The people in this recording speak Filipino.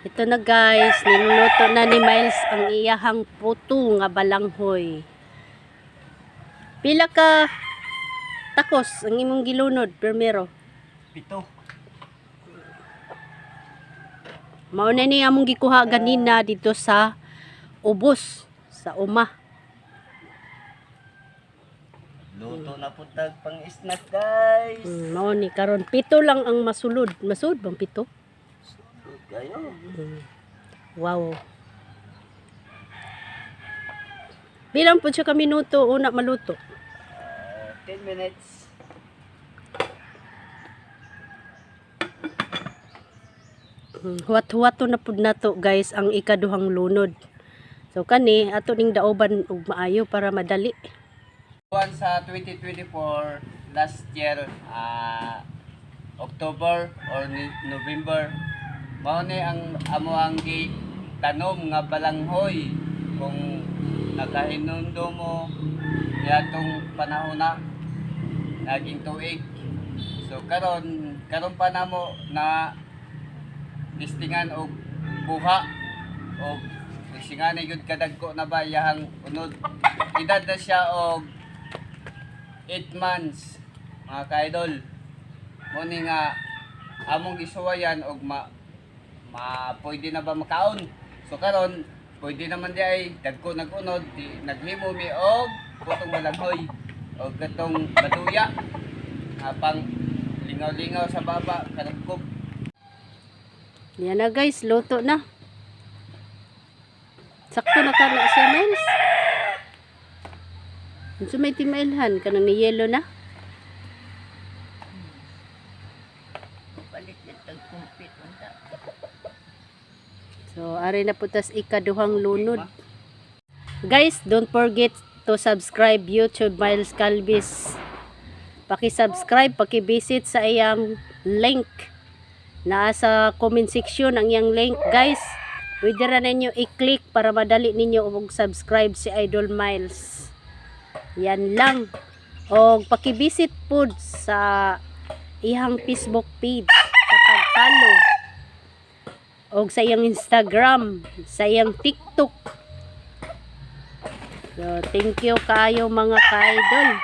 Ito na guys, niluluto na ni Miles ang iyahang puto nga balanghoy. Pila ka takos ang imong gilunod primero? 7. Mao na ni among gikuha ganina dito sa ubos sa uma. Luto na po tag pang snack guys. Mao ni karon 7 lang ang masulod. Masud bang 7? Kayo. Wow. Bilang po siya ka minuto una maluto. 10 minutes. Huwat-huwato na pud nato guys ang ikaduhang lunod. So kani ato ning daoban og maayo para madali. Buwan sa 2024 last year October or November mao ni ang amo ang tanom nga balanghoy kung nakahinundo mo niadtong panahon na naging tuig. So karon pa namo na listingan og buha og listingan gyud kadagko na ba iyang unod. Edad na siya og 8 months mga ka-idol. Mo ni nga among gisuwayan og pwede na ba makaon. So karon pwede naman di ay dagko nagunod di naghimo mi og putong balanghoy og katong baduya pang lingaw-lingaw sa baba kanagkop. Yan na guys, luto na. Sakto na ka na siya Miles. Unsa may timailhan kanang ni yellow na? Palit yan tag kumpit unta. So, ari na putas ikaduhang lunod. Guys, don't forget to subscribe YouTube Miles Calvis. Paki-subscribe, paki-visit sa iyang link. Naa sa comment section ang iyang link, guys. Pwede ra ninyo i-click para madali ninyo og subscribe si Idol Miles. Yan lang. Og paki-visit pod sa iyang Facebook page sa pag-follow. Og sa iyang Instagram, sa iyang TikTok. So, thank you kaayo mga ka-idol.